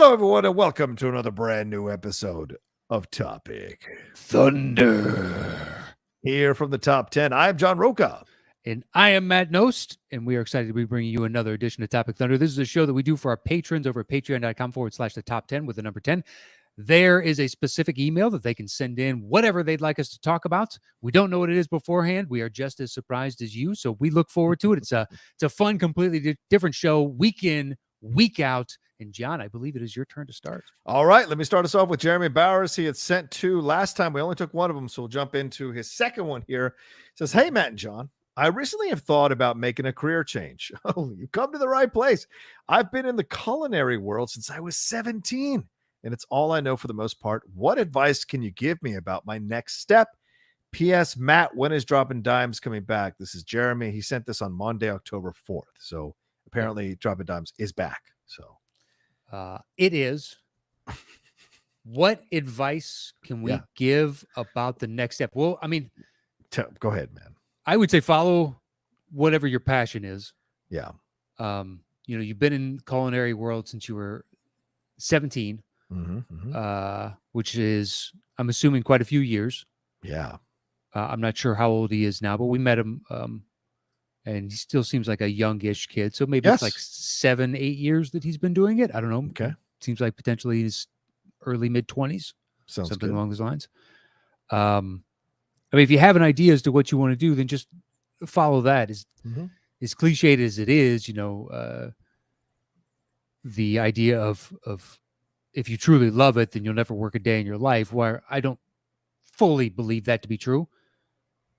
Hello, everyone, and welcome to another brand new episode of Topic Thunder. Here from the top 10, I'm John Roca. And I am Matt Nost, and we are excited to be bringing you another edition of Topic Thunder. This is a show that we do for our patrons over at patreon.com/the top 10 with the number 10. There is a specific email that they can send in whatever they'd like us to talk about. We don't know what it is beforehand. We are just as surprised as you, so we look forward to it. It's a fun, completely different show, week in, week out. And John, I believe it is your turn to start. All right, let me start us off with Jeremy Bowers. He had sent two last time. We only took one of them, so we'll jump into his second one here. It says, "Hey, Matt and John, I recently have thought about making a career change." Oh, you come to the right place. I've been in the culinary world since I was 17, and it's all I know for the most part. What advice can you give me about my next step? P.S. Matt, when is Dropping Dimes coming back? This is Jeremy. He sent this on Monday, October 4th. So apparently Dropping Dimes is back. So it is. What advice can we give about the next step? Well, I mean, go ahead, man. I would say follow whatever your passion is. Yeah. You've been in culinary world since you were 17, which is, I'm assuming, quite a few years. Yeah. I'm not sure how old he is now, but we met him, and he still seems like a youngish kid. So maybe it's like 7-8 years that he's been doing it. I don't know. Okay. Seems like potentially his early mid-20s. Sounds something good. along those lines. I mean, if you have an idea as to what you want to do, then just follow that. As cliched as it is, the idea of if you truly love it, then you'll never work a day in your life. Where I don't fully believe that to be true.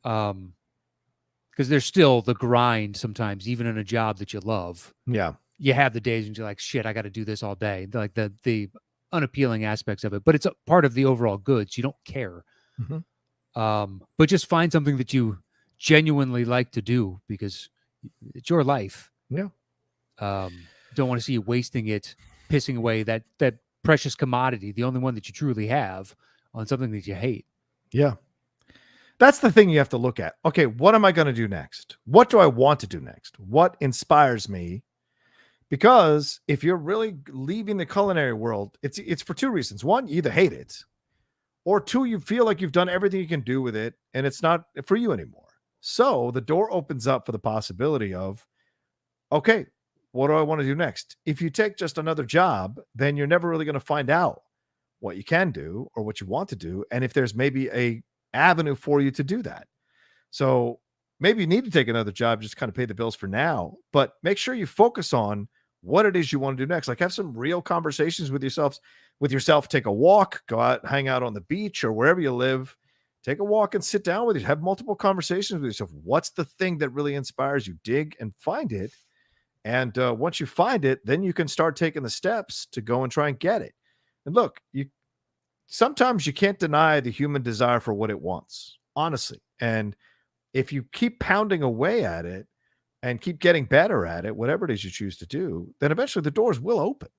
Because there's still the grind sometimes, even in a job that you love. Yeah. You have the days and you're like, shit, I got to do this all day. Like the unappealing aspects of it, but it's a part of the overall good. So you don't care. But just find something that you genuinely like to do because it's your life. Yeah. Don't want to see you wasting it, pissing away that precious commodity, the only one that you truly have, on something that you hate. Yeah. That's the thing you have to look at. Okay, what am I going to do next? What do I want to do next? What inspires me? Because if you're really leaving the culinary world, it's for two reasons. One, you either hate it, or two, you feel like you've done everything you can do with it, and it's not for you anymore. So the door opens up for the possibility of, okay, what do I want to do next? If you take just another job, then you're never really going to find out what you can do or what you want to do, and if there's maybe a avenue for you to do that. So maybe you need to take another job, just kind of pay the bills for now, but make sure you focus on what it is you want to do next. Like have some real conversations with yourself, take a walk, go out, hang out on the beach or wherever you live, take a walk and sit down with you, have multiple conversations with yourself. What's the thing that really inspires you? Dig and find it. And once you find it, then you can start taking the steps to go and try and get it. And look, sometimes you can't deny the human desire for what it wants, honestly. And if you keep pounding away at it and keep getting better at it, whatever it is you choose to do, then eventually the doors will open.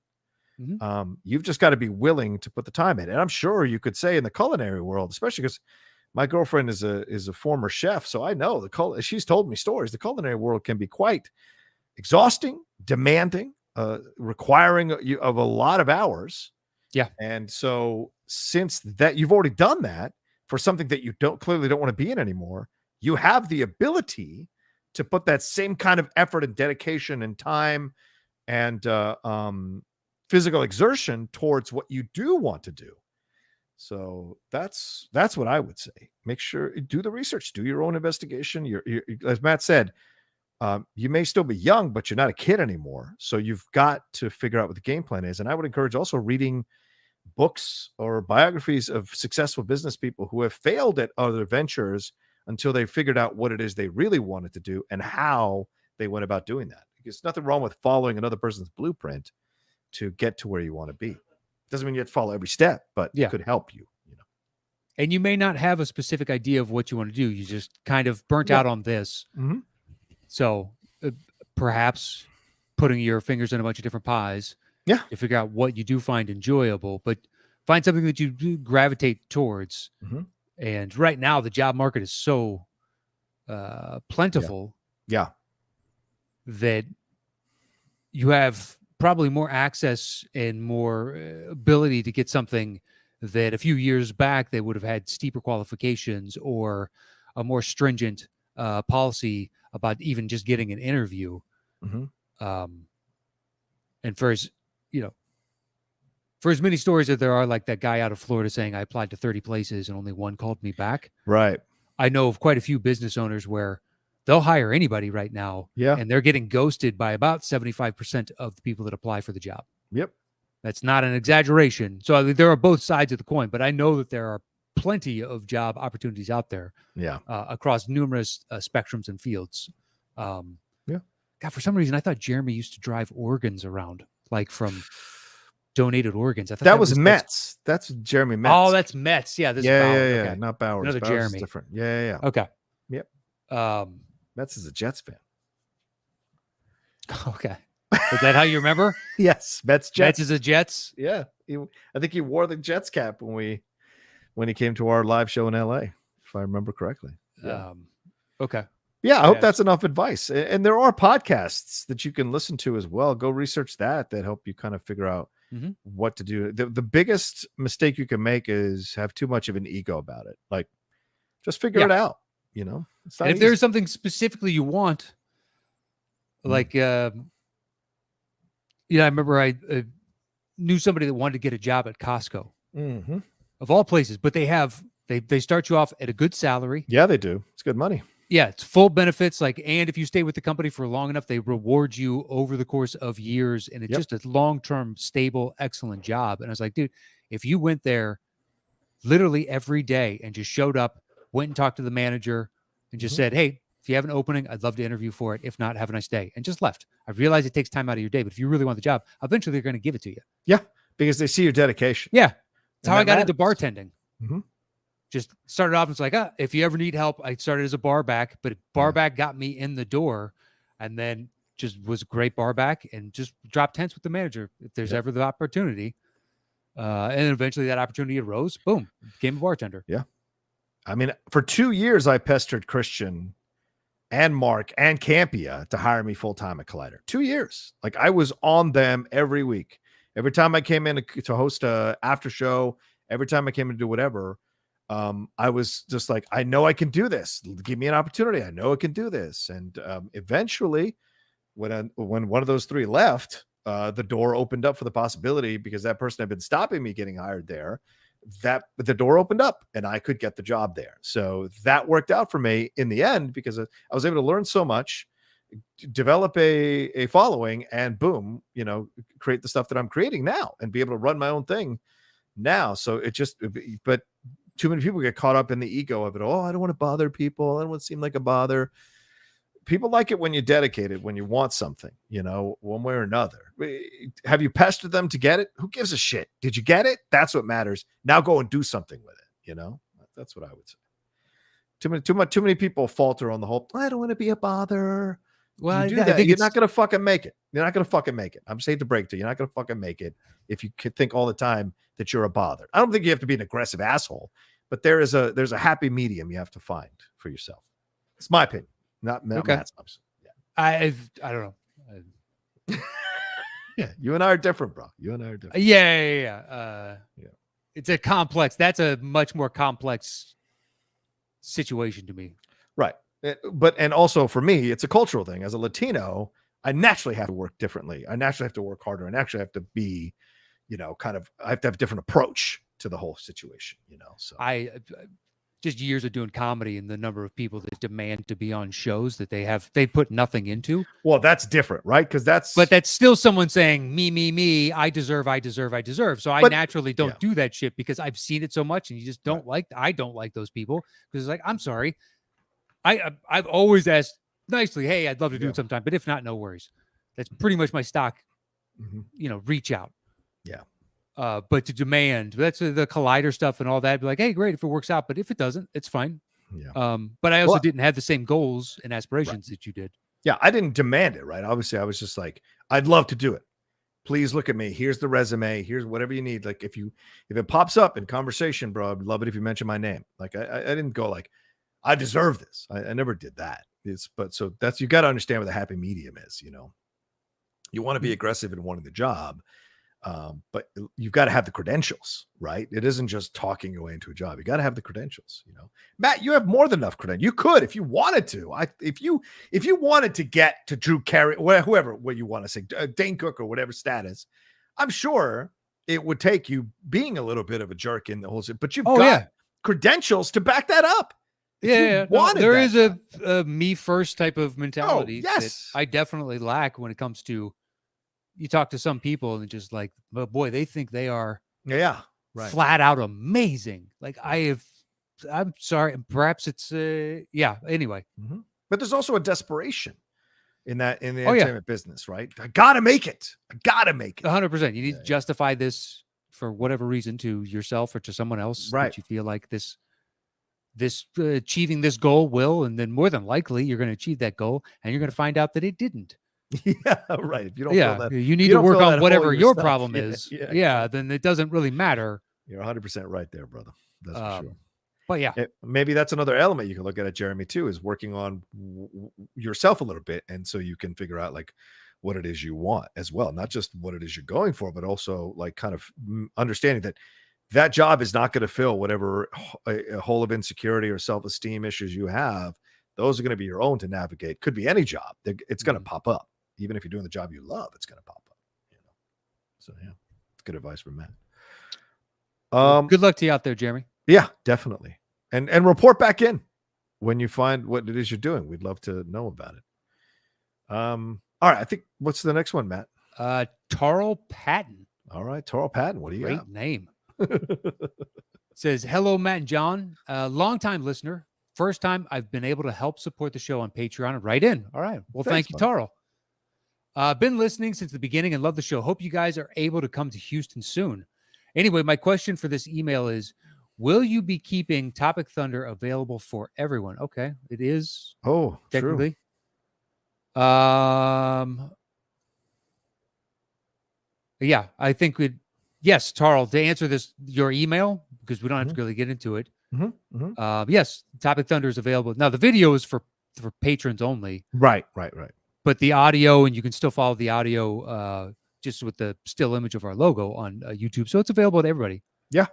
You've just got to be willing to put the time in. And I'm sure you could say in the culinary world, especially because my girlfriend is a former chef, so I know she's told me stories. The culinary world can be quite exhausting, demanding, requiring you of a lot of hours. Yeah. And so since that you've already done that for something that you clearly don't want to be in anymore, you have the ability to put that same kind of effort and dedication and time and physical exertion towards what you do want to do. So that's what I would say. Make sure do the research, do your own investigation. You're as Matt said, you may still be young, but you're not a kid anymore. So you've got to figure out what the game plan is. And I would encourage also reading books or biographies of successful business people who have failed at other ventures until they figured out what it is they really wanted to do and how they went about doing that. There's nothing wrong with following another person's blueprint to get to where you want to be. Doesn't mean you have to follow every step, but it could help you. And you may not have a specific idea of what you want to do. You just kind of burnt out on this. So perhaps putting your fingers in a bunch of different pies to figure out what you do find enjoyable, but find something that you do gravitate towards. And right now the job market is so plentiful that you have probably more access and more ability to get something that a few years back they would have had steeper qualifications or a more stringent policy about even just getting an interview. And for as for as many stories that there are, like that guy out of Florida saying I applied to 30 places and only one called me back. Right. I know of quite a few business owners where they'll hire anybody right now. Yeah. And they're getting ghosted by about 75% of the people that apply for the job. Yep. That's not an exaggeration. So I mean, there are both sides of the coin, but I know that there are plenty of job opportunities out there. Yeah. Across numerous spectrums and fields. Yeah. God, for some reason, I thought Jeremy used to drive organs around, like from donated organs. I thought that was Metz. That's Jeremy Metz. Oh, that's Metz. Yeah, this is Bowers. Yeah. Okay. Not Bowers. Another Bowers Jeremy. is different. Yeah. Okay. Yep. Metz is a Jets fan. Okay. Is that how you remember? Yes, Metz Jets. Metz is a Jets. Yeah, I think he wore the Jets cap when he came to our live show in LA, if I remember correctly. Yeah. Okay. Yeah, I hope that's enough advice. And there are podcasts that you can listen to as well. Go research that help you kind of figure out what to do. The biggest mistake you can make is have too much of an ego about it. Like, just figure it out. It's not and if easy. there's something specifically you want, like, I remember I knew somebody that wanted to get a job at Costco, of all places, but they start you off at a good salary. Yeah, they do. It's good money. Yeah, it's full benefits. And if you stay with the company for long enough, they reward you over the course of years. And it's just a long-term, stable, excellent job. And I was like, dude, if you went there literally every day and just showed up, went and talked to the manager and just said, hey, if you have an opening, I'd love to interview for it. If not, have a nice day. And just left. I realize it takes time out of your day, but if you really want the job, eventually they're going to give it to you. Yeah, because they see your dedication. Yeah. That's how I got into bartending. Just started off and it's like, if you ever need help, I started as a bar back, but bar back got me in the door and then just was a great bar back and just dropped tents with the manager if there's ever the opportunity. And eventually that opportunity arose. Boom. Became a bartender. Yeah. I mean, for 2 years, I pestered Christian and Mark and Campia to hire me full-time at Collider. 2 years. Like, I was on them every week. Every time I came in to host a after show, every time I came in to do whatever, I was just like, I know I can do this. Give me an opportunity. I know I can do this. And eventually, when one of those three left, the door opened up for the possibility, because that person had been stopping me getting hired there, that the door opened up and I could get the job there. So that worked out for me in the end, because I was able to learn so much, develop a following, and boom, create the stuff that I'm creating now and be able to run my own thing now. So but too many people get caught up in the ego of it. Oh, I don't want to bother people. I don't want to seem like a bother. People like it when you're dedicated, when you want something, one way or another. Have you pestered them to get it? Who gives a shit? Did you get it? That's what matters. Now go and do something with it. That's what I would say. Too many people falter on the whole, I don't want to be a bother. Well, you do that, you're not going to fucking make it. You're not going to fucking make it. I'm saying to break to you. You're not going to fucking make it if you could think all the time that you're a bother. I don't think you have to be an aggressive asshole, but there's a happy medium you have to find for yourself. It's my opinion, not Matt's. Yeah. I don't know. Yeah, you and I are different, bro. You and I are different. Yeah. It's a complex. That's a much more complex situation to me. Right. And also for me, it's a cultural thing. As a Latino, I naturally have to work differently. I naturally have to work harder. I naturally have to be, I have to have a different approach to the whole situation, so I just years of doing comedy and the number of people that demand to be on shows that they put nothing into. Well, that's different, right? Because that's still someone saying me, I deserve. So I naturally don't do that shit because I've seen it so much, and you just don't I don't like those people because it's like, I'm sorry. I've always asked nicely, hey, I'd love to do it sometime, but if not, no worries. That's pretty much my stock, reach out. Yeah. But to demand, that's the Collider stuff and all that. Be like, hey, great if it works out, but if it doesn't, it's fine. Yeah. But I also didn't have the same goals and aspirations that you did. Yeah, I didn't demand it, right? Obviously, I was just like, I'd love to do it. Please look at me. Here's the resume. Here's whatever you need. Like if it pops up in conversation, bro, I'd love it if you mention my name. Like I didn't go like, I deserve this. I never did that. So that's, you got to understand what the happy medium is, You want to be aggressive in wanting the job, but you've got to have the credentials, right? It isn't just talking your way into a job. You got to have the credentials. Matt, you have more than enough credentials. You could, if you wanted to. If you wanted to get to Drew Carey, whoever, what you want to say, Dane Cook or whatever status, I'm sure it would take you being a little bit of a jerk in the whole. But you've got credentials to back that up. No, there is a me first type of mentality that I definitely lack when it comes to. You talk to some people and just like, but boy, they think they are flat out amazing. Like I'm sorry, perhaps it's anyway. Mm-hmm. But there's also a desperation in the entertainment business, right? I gotta make it. 100%. You need to justify this for whatever reason to yourself or to someone else that you feel like this achieving this goal will, and then more than likely you're going to achieve that goal and you're going to find out that it didn't. Yeah, right. If you don't feel that, you need to work on whatever your problem is. Then it doesn't really matter. You're 100% right there, brother. That's for sure. But maybe that's another element you can look at Jeremy too, is working on yourself a little bit, and so you can figure out like what it is you want as well, not just what it is you're going for, but also like kind of understanding that job is not going to fill whatever a hole of insecurity or self-esteem issues you have. Those are going to be your own to navigate. Could be any job. It's going to pop up. Even if you're doing the job you love, it's going to pop up. So it's good advice from Matt. Good luck to you out there, Jeremy. Yeah, definitely. And report back in when you find what it is you're doing. We'd love to know about it. All right. I think what's the next one, Matt? Tarl Patton. All right, Tarl Patton. What do you got? Great name. Says, hello, Matt and John. Long-time listener. First time I've been able to help support the show on Patreon and write in. All right. Well, thank you, Tarl. Been listening since the beginning and love the show. Hope you guys are able to come to Houston soon. Anyway, my question for this email is, will you be keeping Topic Thunder available for everyone? Okay. It is. Oh, technically. True. Yeah, I think yes, Tarl, to answer your email, because we don't have to really get into it. Yes, Topic Thunder is available. Now, the video is for patrons only. Right. But the audio, and you can still follow the audio just with the still image of our logo on YouTube. So it's available to everybody. Yeah.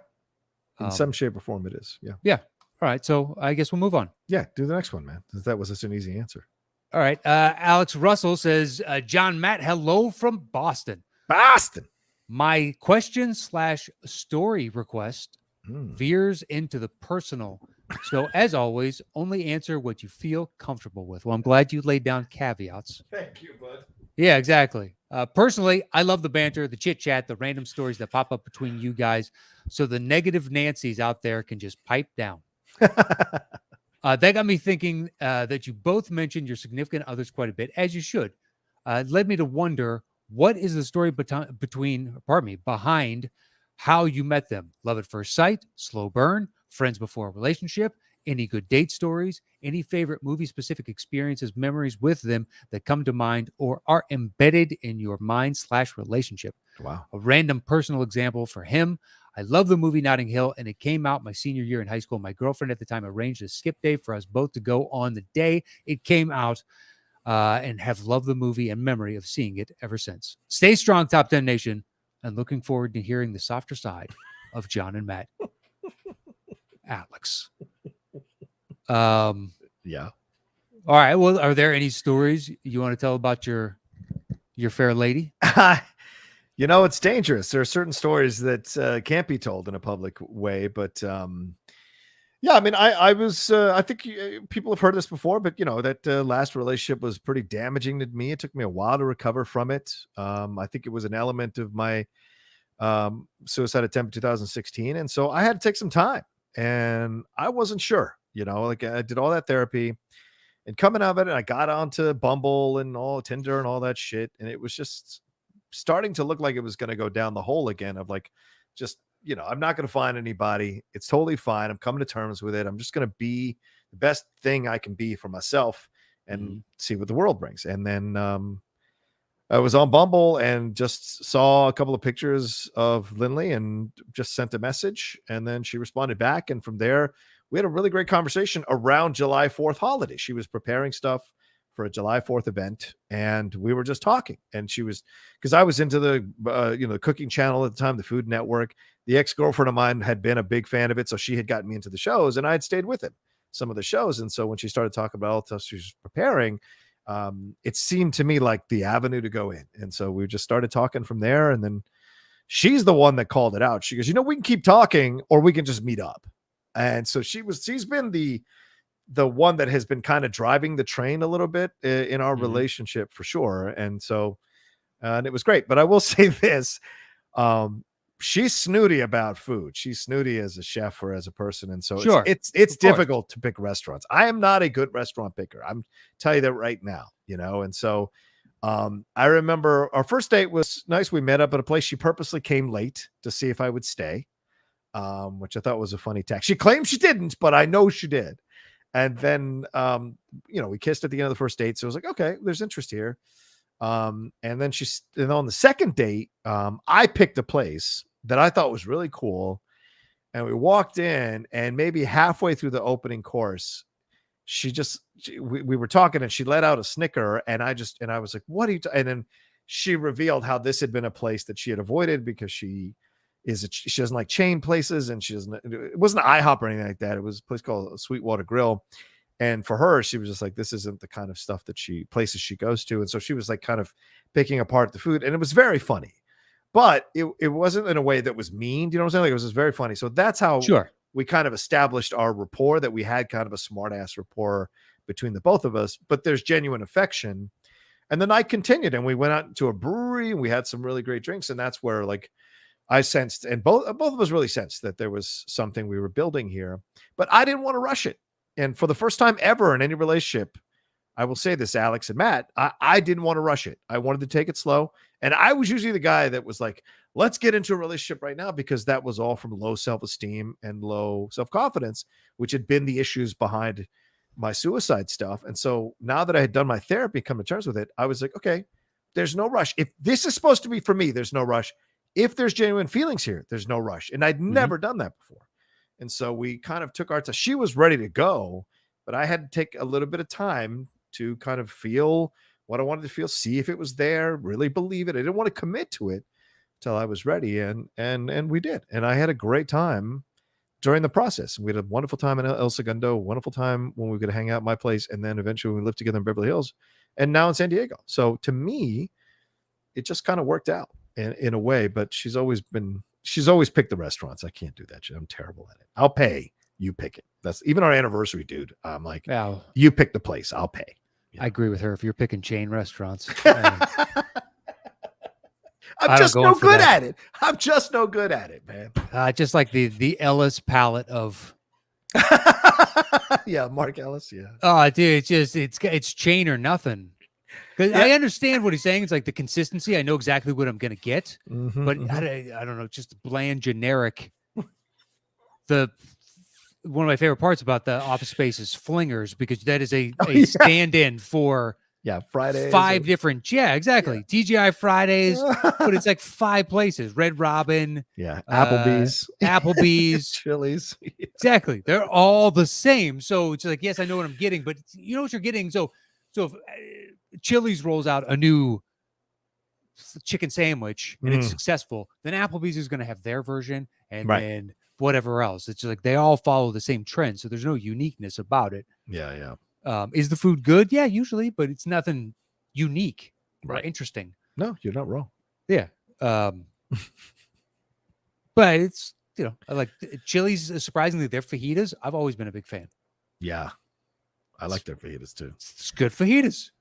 In some shape or form it is. Yeah. Yeah. All right. So I guess we'll move on. Yeah. Do the next one, man. That was just an easy answer. All right. Alex Russell says, John, Matt, hello from Boston. My question / story request veers into the personal. So as always, only answer what you feel comfortable with. Well, I'm glad you laid down caveats. Thank you, bud. Yeah, exactly. Personally, I love the banter, the chit chat, the random stories that pop up between you guys. So the negative Nancys out there can just pipe down. That got me thinking that you both mentioned your significant others quite a bit, as you should. It led me to wonder, what is the story behind how you met them? Love at first sight, slow burn, friends before a relationship, any good date stories, any favorite movie-specific experiences, memories with them that come to mind or are embedded in your mind / relationship. Wow. A random personal example for him. I love the movie Notting Hill, and it came out my senior year in high school. My girlfriend at the time arranged a skip day for us both to go on the day it came out, and have loved the movie and memory of seeing it ever since. Stay strong, Top 10 Nation, and looking forward to hearing the softer side of John and Matt. Alex. Yeah. All right. Well, are there any stories you want to tell about your fair lady? It's dangerous. There are certain stories that can't be told in a public way, but yeah, I mean, I was, I think people have heard this before, but that last relationship was pretty damaging to me. It took me a while to recover from it. I think it was an element of my suicide attempt in 2016. And so I had to take some time, and I wasn't sure, like I did all that therapy and coming out of it, and I got onto Bumble and all Tinder and all that shit. And it was just starting to look like it was going to go down the hole again of like, just, I'm not going to find anybody. It's totally fine. I'm coming to terms with it. I'm just going to be the best thing I can be for myself and see what the world brings. And then I was on Bumble and just saw a couple of pictures of Lindley and just sent a message. And then she responded back. And from there, we had a really great conversation around July 4th holiday. She was preparing stuff for a July 4th event, and we were just talking. And she was, because I was into the the cooking channel at the time, the Food Network. The ex-girlfriend of mine had been a big fan of it, so she had gotten me into the shows, and I had stayed with it some of the shows. And so when she started talking about all the stuff she was preparing, it seemed to me like the avenue to go in. And so we just started talking from there. And then she's the one that called it out. She goes, we can keep talking or we can just meet up. And so she's been the one that has been kind of driving the train a little bit in our relationship for sure. And so, and it was great. But I will say this, she's snooty about food. She's snooty as a chef or as a person. And so Sure, it's difficult to pick restaurants. I am not a good restaurant picker. I'm tell you that right now, and so I remember our first date was nice. We met up at a place. She purposely came late to see if I would stay, which I thought was a funny tack. She claimed she didn't, but I know she did. And then, we kissed at the end of the first date. So I was like, okay, there's interest here. And then and on the second date, I picked a place that I thought was really cool. And we walked in, and maybe halfway through the opening course, we were talking, and she let out a snicker, and I was like, what are you, and then she revealed how this had been a place that she had avoided because she doesn't like chain places, and it wasn't IHOP or anything like that. It was a place called Sweetwater Grill. And for her, she was just like, this isn't the kind of stuff that places she goes to. And so she was like kind of picking apart the food, and it was very funny, but it wasn't in a way that was mean. You know what I'm saying? Like, it was just very funny. So that's how we kind of established our rapport, that we had kind of a smart ass rapport between the both of us, but there's genuine affection. And the night continued, and we went out to a brewery, and we had some really great drinks. And that's where like I sensed, and both of us really sensed, that there was something we were building here, but I didn't want to rush it. And for the first time ever in any relationship, I will say this, Alex and Matt, I didn't want to rush it. I wanted to take it slow. And I was usually the guy that was like, let's get into a relationship right now, because that was all from low self-esteem and low self-confidence, which had been the issues behind my suicide stuff. And so now that I had done my therapy, come to terms with it, I was like, okay, there's no rush. If this is supposed to be for me, there's no rush. If there's genuine feelings here, there's no rush. And I'd never done that before. And so we kind of took our time. She was ready to go, but I had to take a little bit of time to kind of feel what I wanted to feel, see if it was there, really believe it. I didn't want to commit to it till I was ready. And we did. And I had a great time during the process. We had a wonderful time in El Segundo, wonderful time when we could hang out at my place. And then eventually we lived together in Beverly Hills, and now in San Diego. So to me, it just kind of worked out in a way, but she's always picked the restaurants. I can't do that shit. I'm terrible at it. I'll pay, you pick it. That's even our anniversary, dude. I'm like, you pick the place, I'll pay. I agree with her. If you're picking chain restaurants, I'm just no good at it. I'm just no good at it, man. Just like the Ellis palette of Mark Ellis. Yeah. Oh, dude, it's chain or nothing. Because I understand what he's saying. It's like the consistency. I know exactly what I'm gonna get, but I don't know, just bland, generic. One of my favorite parts about the Office Space is Flingers, because that is a stand-in for Fridays, 5 different exactly TGI Fridays, but it's like 5 places: Red Robin, Applebee's, Chili's, exactly. They're all the same. So it's like, yes, I know what I'm getting, but you know what you're getting. So if Chili's rolls out a new chicken sandwich and it's successful, then Applebee's is going to have their version, and then whatever else. It's like they all follow the same trend, so there's no uniqueness about it. Is the food good? Yeah, usually, but it's nothing unique or interesting. No, you're not wrong. Yeah. But it's, I like Chili's. Surprisingly, their fajitas, I've always been a big fan. Yeah. I like their fajitas too. It's good fajitas.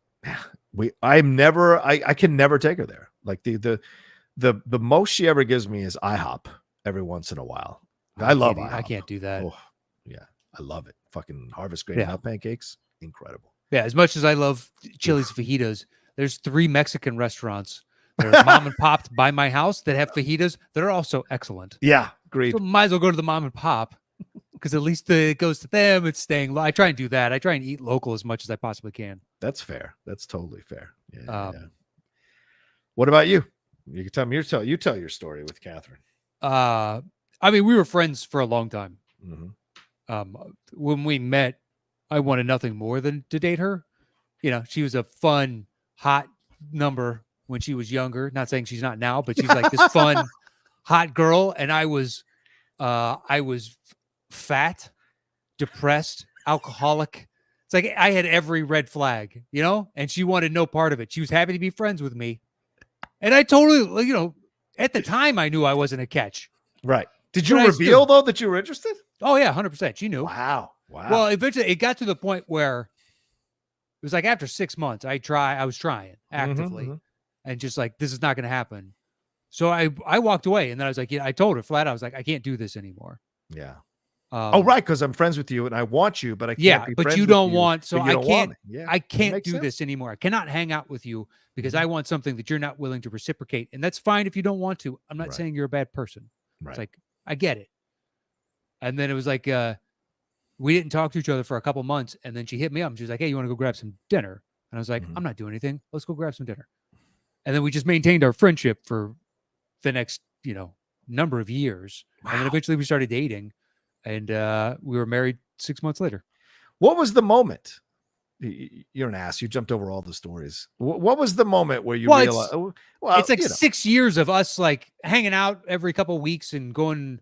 I can never take her there. Like the most she ever gives me is IHOP every once in a while. I love IHOP. I can't do that. Oh, yeah. I love it. Fucking Harvest Grain Out pancakes. Incredible. Yeah. As much as I love Chili's fajitas, there's 3 Mexican restaurants that are mom and popped by my house that have fajitas that are also excellent. Yeah. Agreed. So might as well go to the mom and pop, because at least it goes to them. It's staying. I try and do that. I try and eat local as much as I possibly can. That's fair. That's totally fair. Yeah. What about you? You can tell me. You tell your story with Catherine. I mean, we were friends for a long time. Mm-hmm. When we met, I wanted nothing more than to date her. she was a fun, hot number when she was younger. Not saying she's not now, but she's like this fun, hot girl. And I was fat, depressed, alcoholic. It's like I had every red flag, and she wanted no part of it. She was happy to be friends with me. And I totally, at the time I knew I wasn't a catch. Right. Did you reveal though that you were interested? Oh yeah, 100%. She knew. Wow. Well, eventually it got to the point where it was like after 6 months, I was trying actively and just like, this is not going to happen. So I walked away, and then I was like, I told her flat out, I was like, I can't do this anymore. Yeah. Right. Because I'm friends with you and I want you, but I can't be friends with you. But you don't want, so I can't, I can't do this anymore. I cannot hang out with you because I want something that you're not willing to reciprocate. And that's fine if you don't want to. I'm not saying you're a bad person. Right. It's like, I get it. And then it was like, we didn't talk to each other for a couple months. And then she hit me up and she was like, hey, you want to go grab some dinner? And I was like, I'm not doing anything. Let's go grab some dinner. And then we just maintained our friendship for the next, number of years. Wow. And then eventually we started dating, and we were married 6 months later. What was the moment? You're an ass. You jumped over all the stories. What was the moment where you realized? It's like 6 years of us like hanging out every couple of weeks and going,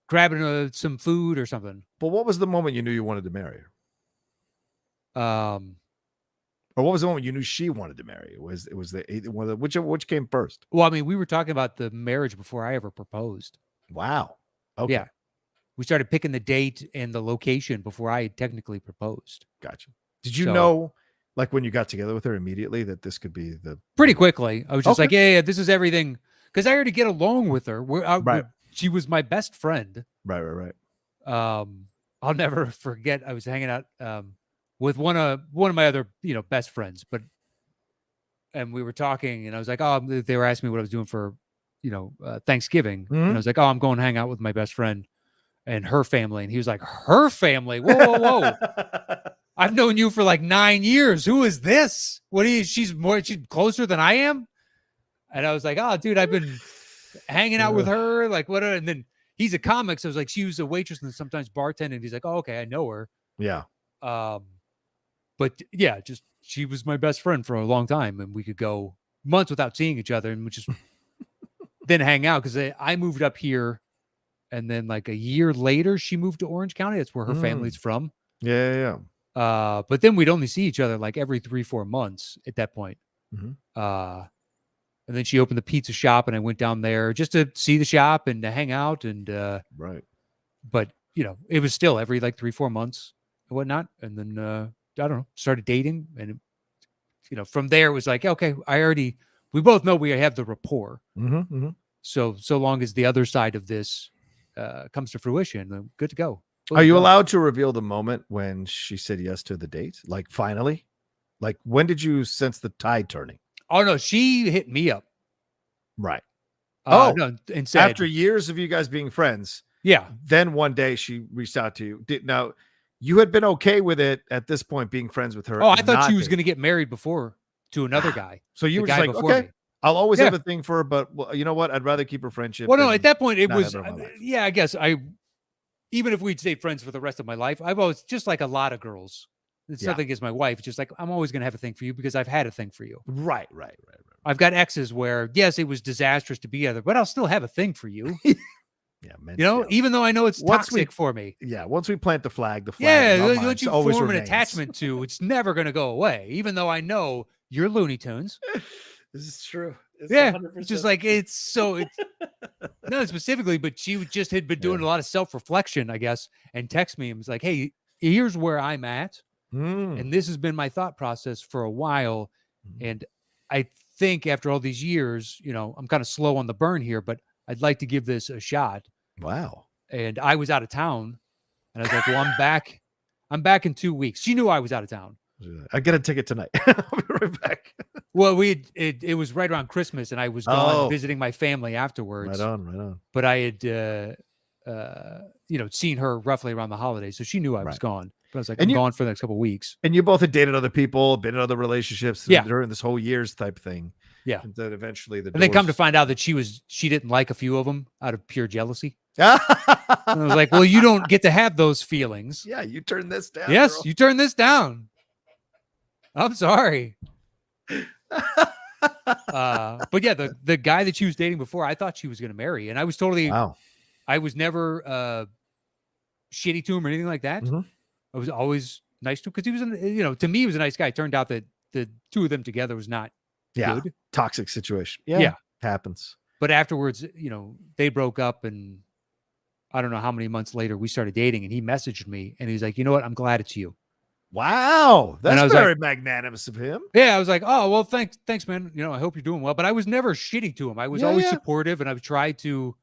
grabbing some food or something. But what was the moment you knew you wanted to marry her? Or what was the moment you knew she wanted to marry? Which came first? Well, I mean, we were talking about the marriage before I ever proposed. Wow. Okay. Yeah. We started picking the date and the location before I had technically proposed. Gotcha. Did you know, like when you got together with her immediately, that this could be pretty quickly? I was just like, yeah, this is everything. Because I already get along with her. She was my best friend. Right. I'll never forget. I was hanging out with one of my other, best friends, and we were talking, and I was like, oh, they were asking me what I was doing for, Thanksgiving. Mm-hmm. And I was like, oh, I'm going to hang out with my best friend and her family. And he was like, her family? Whoa. I've known you for like 9 years. Who is this? She's closer than I am. And I was like, oh, dude, I've been hanging out with her. Like, what? And then he's a comic. So I was like, she was a waitress and sometimes bartending. He's like, oh, okay, I know her. Yeah. But yeah, just she was my best friend for a long time, and we could go months without seeing each other, and we just then hang out because I moved up here, and then like a year later, she moved to Orange County. That's where her family's from. Yeah. But then we'd only see each other like every 3-4 months at that point. Mm-hmm. And then she opened the pizza shop, and I went down there just to see the shop and to hang out. And right. But it was still every like 3-4 months and whatnot. And then I don't know, started dating, and from there it was like, okay, we both know we have the rapport. Mm-hmm. So long as the other side of this comes to fruition, then good to go. Are you allowed to reveal the moment when she said yes to the date? Like finally? Like when did you sense the tide turning? Oh no, she hit me up. Right. No, and said, after years of you guys being friends. Yeah. Then one day she reached out to you. Now you had been okay with it at this point, being friends with her. Oh, I thought she was going to get married before to another guy. So you were just like, okay, I'll always have a thing for her, but you know what? I'd rather keep her friendship. Well, no, at that point it was, I guess even if we'd stayed friends for the rest of my life, I've always, just like a lot of girls, it's nothing against my wife. It's just like, I'm always going to have a thing for you because I've had a thing for you. Right. I've got exes where, yes, it was disastrous to be together, but I'll still have a thing for you. Yeah, man. Even though I know it's toxic for me. Yeah, once we plant the flag, once you form an attachment to, it's never going to go away. Even though I know you're Looney Tunes. This is true. It's 100%. It's just like it's not specifically, but she just had been doing a lot of self-reflection, I guess, and text me and was like, "Hey, here's where I'm at, and this has been my thought process for a while, and I think after all these years, I'm kind of slow on the burn here, but I'd like to give this a shot." Wow. And I was out of town, and I was like, well, I'm back. I'm back in 2 weeks. She knew I was out of town. I get a ticket tonight. I'll be right back. Well, it was right around Christmas, and I was gone visiting my family afterwards. Right on. But I had, seen her roughly around the holidays, so she knew I was gone. But I was like, I'm gone for the next couple of weeks. And you both had dated other people, been in other relrelationships during this whole year's type thing. Yeah. And then eventually and they come to find out that she didn't like a few of them out of pure jealousy. And I was like, well, you don't get to have those feelings. Yeah, you turn this down. Yes, girl. you turn this down. I'm sorry. But yeah, the guy that she was dating before, I thought she was going to marry, and I was totally, Wow. I was never shitty to him or anything like that. Mhm. I was always nice to him because he was, to me, he was a nice guy. It turned out that the two of them together was not Yeah. good. Toxic situation. Yeah. Yeah. Happens. But afterwards, they broke up, and I don't know how many months later we started dating, and he messaged me, and he's like, you know what? I'm glad it's you. Wow. And I That's was very like, magnanimous of him. yeah, I was like, oh, well, thanks, man. I hope you're doing well. But I was never shitty to him. I was Yeah, always yeah. supportive, and I've tried to,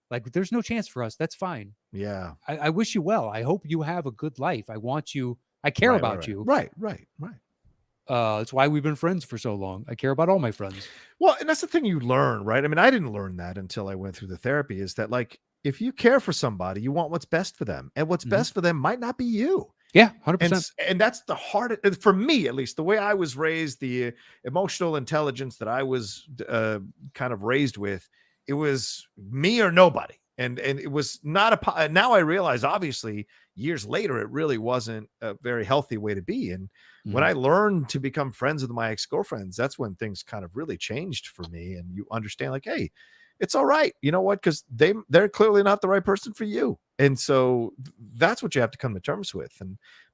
like, there's no chance for us. That's fine. Yeah. I wish you well. I hope you have a good life. I want you. I care about you. Right. It's why we've been friends for so long. I care about all my friends. Well, and that's the thing you learn, right? I mean, I didn't learn that until I went through the therapy, is that like, if you care for somebody, you want what's best for them, and what's Mhm. best for them might not be you. Yeah, And 100%. and that's the hardest for me, at least the way I was raised, the emotional intelligence that I was kind of raised with. It was me or nobody, and it was not a. Now I realize, obviously, years later, it really wasn't a very healthy way to be. And when Mhm. I learned to become friends with my ex-girlfriends, that's when things kind of really changed for me. And you understand, like, hey, it's all right. You know what? Because they're clearly not the right person for you. And so that's what you have to come to terms with.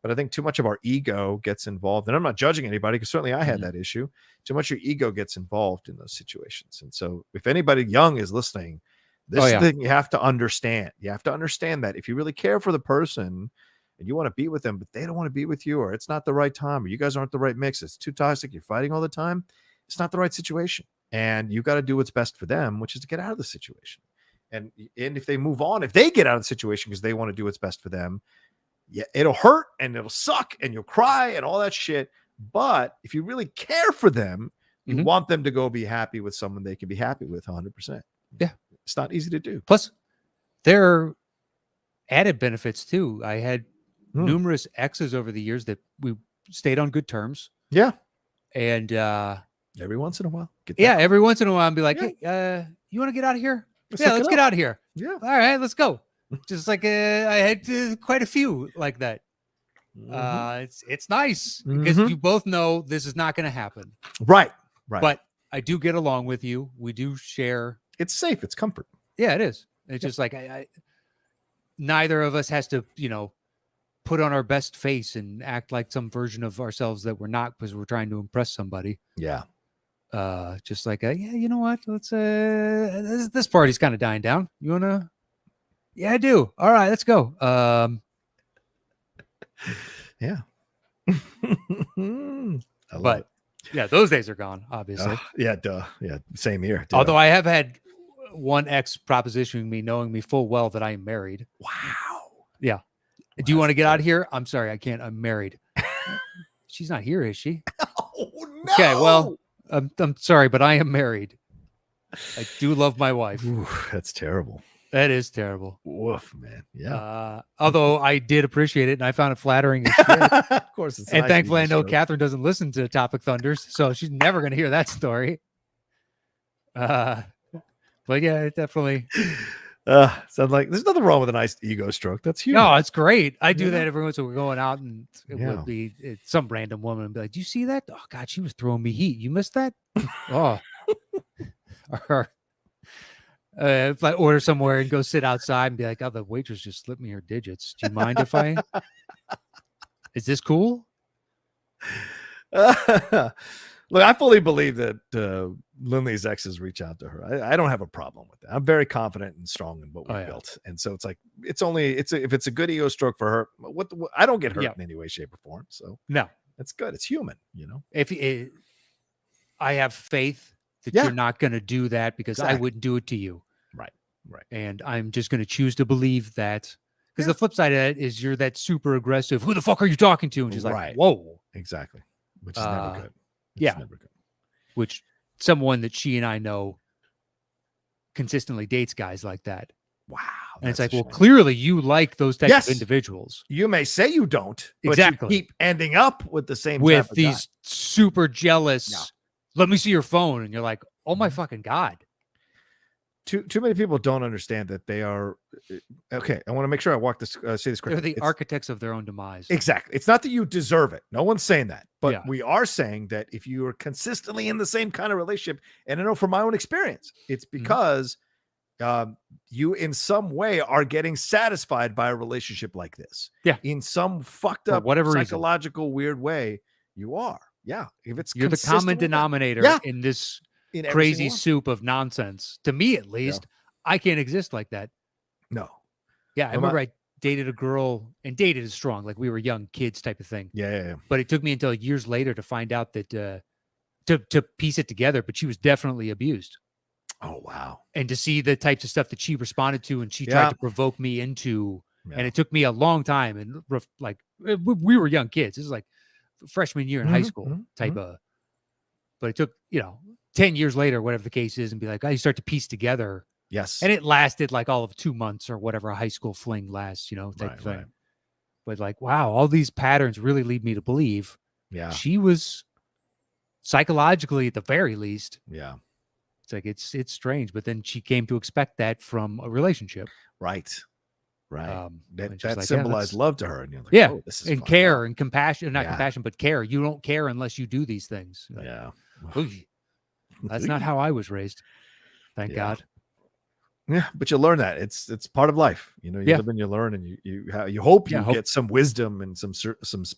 But I think too much of our ego gets involved. And I'm not judging anybody, because certainly I had Mhm. that issue. Too much of your ego gets involved in those situations. And so if anybody young is listening, this is yeah. the thing you have to understand. You have to understand that if you really care for the person and you want to be with them, but they don't want to be with you, or it's not the right time, or you guys aren't the right mix, it's too toxic, you're fighting all the time, it's not the right situation. And you got to do what's best for them, which is to get out of the situation. And if they move on, if they get out of the situation because they want to do what's best for them, yeah, it'll hurt and it'll suck and you'll cry and all that shit. But if you really care for them, you Mhm. want them to go be happy with someone they can be happy with 100%. Yeah. It's not easy to do. Plus, there are added benefits too. I had numerous exes over the years that we stayed on good terms. Yeah. And Every once in a while. yeah, every once in a while, I'd be like, Yeah. hey, you want to get out of here? Let's Yeah, hook let's it get up. out of here. Yeah. All right, let's go. Just like I had quite a few like that. It's nice because Mhm. you both know this is not going to happen. Right. But I do get along with you. We do share. It's safe. It's comfort. Yeah, it is. It's just like neither of us has to, put on our best face and act like some version of ourselves that we're not because we're trying to impress somebody. Yeah. Just like, yeah, you know what? Let's this party's kind of dying down. You wanna? Yeah, I do. All right, let's go. Yeah. I love But it. yeah, those days are gone, obviously. Yeah, duh. Yeah, same here. Duh. Although I have had one ex propositioning me, knowing me full well that I am married. Wow. Yeah. Do you want to get out of here? I'm sorry, I can't. I'm married. She's not here, is she? Oh, no. Okay, well, I'm sorry, but I am married. I do love my wife. Ooh, that's terrible. That is terrible. Woof, man. Yeah. Although I did appreciate it and I found it flattering as shit. Of course. It's And nice thankfully, I ego know stroke. Catherine doesn't listen to Topic Thunders, so she's never going to hear that story. But yeah, it definitely. Sounds like there's nothing wrong with a nice ego stroke. That's huge. No, it's great. I do Yeah. that every once in a while. We're going out, and it Yeah. would be some random woman and be like, "Do you see that? Oh God, she was throwing me heat. You missed that? Oh." Or if I order somewhere and go sit outside and be like, "Oh, the waitress just slipped me her digits. Do you mind if I? Is this cool?" Look, I fully believe that Lindley's exes reach out to her. I don't have a problem with that. I'm very confident and strong in what we built, and so it's like if it's a good ego stroke for her. I don't get hurt in any way, shape, or form. So no, that's good. It's human, If I have faith that you're not going to do that because I wouldn't do it to you, right? And I'm just going to choose to believe that. Because the flip side of that is you're that super aggressive. Who the fuck are you talking to? And she's like, whoa. Exactly. Which is never good. Never good. Which someone that she and I know consistently dates guys like that. Wow. And it's like, well, clearly you like those types of individuals. You may say you don't, but you keep ending up with the same with type of these super jealous. Let me see your phone. And you're like, oh my fucking God. too many people don't understand that they are okay. I want to make sure I walk this say this They're correctly. the architects of their own demise. Exactly. It's not that you deserve it. No one's saying that. But Yeah. we are saying that if you are consistently in the same kind of relationship, and I know from my own experience, it's because you in some way are getting satisfied by a relationship like this. Yeah. In some fucked For up whatever psychological weird way, you are. Yeah. If it's You're the common consistently that- denominator Yeah. in this in every crazy single one. soup of nonsense. To me, at least, I can't exist like that. No. Yeah, I Well, remember I dated a girl, and dated is strong, like we were young kids type of thing. Yeah. But it took me until years later to find out that to piece it together. But she was definitely abused, Oh wow. and to see the types of stuff that she responded to, and she tried to provoke me into. Yeah. And it took me a long time, and like we were young kids. This is like freshman year in high school type of. But it took 10 years later, whatever the case is, and be like, you start to piece together. Yes. And it lasted like all of 2 months or whatever a high school fling lasts, type of thing. Right. But like, wow, all these patterns really lead me to believe she was psychologically, at the very least. Yeah. It's like, it's strange. But then she came to expect that from a relationship. Right. That like, symbolized love to her. And you're like, yeah. oh, this is and fucked care up. and compassion, not compassion, but care. You don't care unless you do these things. Like, Yeah. ooh, that's not how I was raised. Thank God. Yeah, but you learn that it's part of life. You live and you learn, and you hope you get some wisdom and some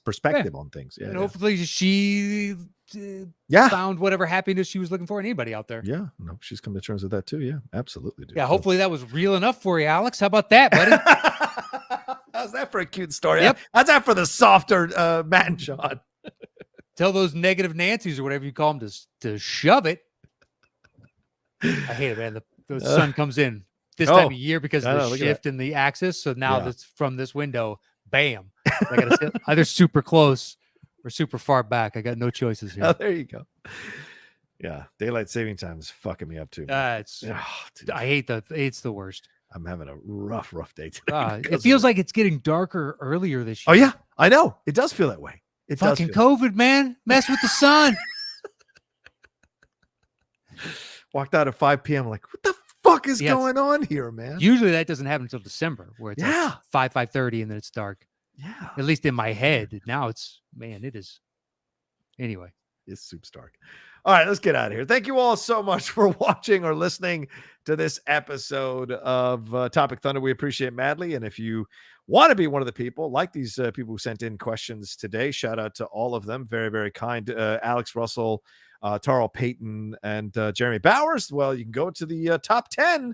perspective on things. Yeah, and hopefully she found whatever happiness she was looking for in anybody out there. Yeah, no, she's come to terms with that too. Yeah, absolutely. Dude. Yeah, hopefully that was real enough for you, Alex. How about that, buddy? How's that for a cute story? Yep. How's that for the softer Matt and Sean? Tell those negative Nancys or whatever you call them to shove it. I hate it, man. The sun comes in this time of year because of the shift in the axis. So now that's from this window, bam. I got to sit either super close or super far back. I got no choices here. Oh, there you go. Yeah, daylight saving time is fucking me up too. I hate it's the worst. I'm having a rough day today. It feels like it's getting darker earlier this year. Oh yeah, I know. It does feel that way. It fucking COVID, man. Mess with the sun. Walked out at 5 p.m. like, what the fuck is going on here, man? Usually that doesn't happen until December, where it's like 5:30 and then it's dark. Yeah. At least in my head. Now it is. Anyway. It's super dark. All right, let's get out of here. Thank you all so much for watching or listening to this episode of Topic Thunder. We appreciate it madly. And if you want to be one of the people, like these people who sent in questions today, shout out to all of them. Very, very kind. Alex Russell, Tarl Payton, and Jeremy Bowers. Well, you can go to the top 10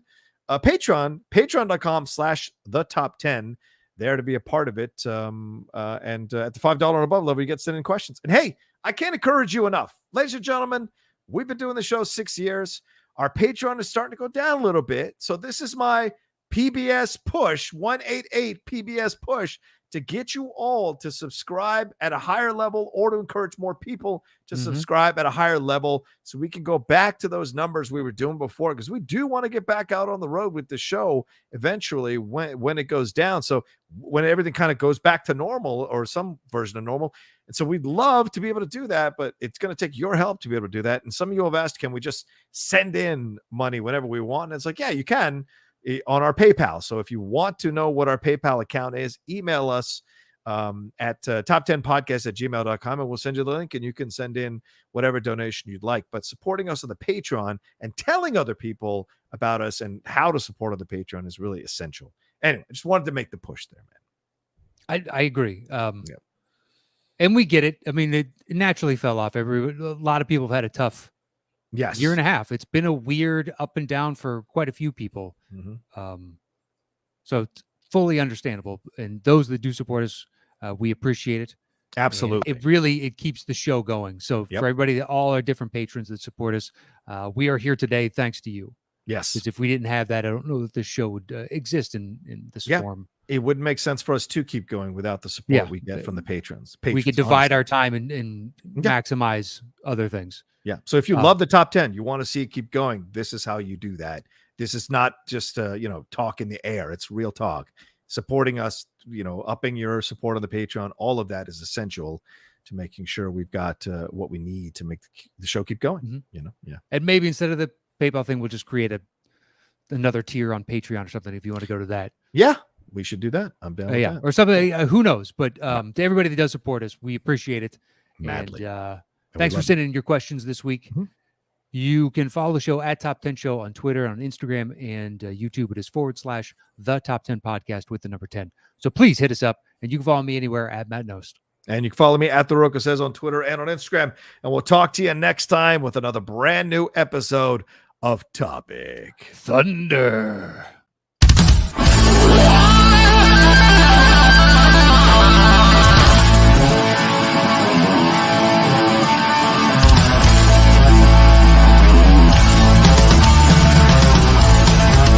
patreon.com/the-top10 there to be a part of it. And at the $5 and above level, you get sent in questions. And hey, I can't encourage you enough. Ladies and gentlemen, we've been doing the show 6 years. Our Patreon is starting to go down a little bit. So this is my PBS push, 188 PBS push, to get you all to subscribe at a higher level, or to encourage more people to subscribe at a higher level, so we can go back to those numbers we were doing before, because we do want to get back out on the road with the show eventually when it goes down. So when everything kind of goes back to normal, or some version of normal. And so we'd love to be able to do that, but it's going to take your help to be able to do that. And some of you have asked, can we just send in money whenever we want? And it's like, yeah, you can, on our PayPal. So if you want to know what our PayPal account is, email us at top10podcast@gmail.com, and we'll send you the link, and you can send in whatever donation you'd like. But supporting us on the Patreon and telling other people about us and how to support on the Patreon is really essential. Anyway, I just wanted to make the push there, man. I agree. And we get it. I mean, it naturally fell off. A lot of people have had a tough year and a half. It's been a weird up and down for quite a few people. So it's fully understandable. And those that do support us, we appreciate it. Absolutely. And it keeps the show going. So for everybody, all our different patrons that support us, we are here today thanks to you. Yes. Because if we didn't have that, I don't know that this show would exist in this form. It wouldn't make sense for us to keep going without the support we get from the patrons. We could divide our time and maximize other things. Yeah. So if you love the top 10, you want to see it keep going, this is how you do that. This is not just talk in the air. It's real talk. Supporting us, upping your support on the Patreon, all of that is essential to making sure we've got what we need to make the show keep going. Yeah. And maybe instead of the PayPal thing, we'll just create a another tier on Patreon or something if you want to go to that. Yeah, we should do that. I'm down with Yeah, that. or something. Who knows? But to everybody that does support us, we appreciate it. Madly. And we thanks for love sending in your questions this week. Mhm. You can follow the show at Top 10 Show on Twitter, on Instagram, and YouTube. It is / the Top 10 Podcast with the number 10. So please hit us up, and you can follow me anywhere at Matt Nost. And you can follow me at The Roca Says on Twitter and on Instagram. And we'll talk to you next time with another brand new episode of Topic Thunder.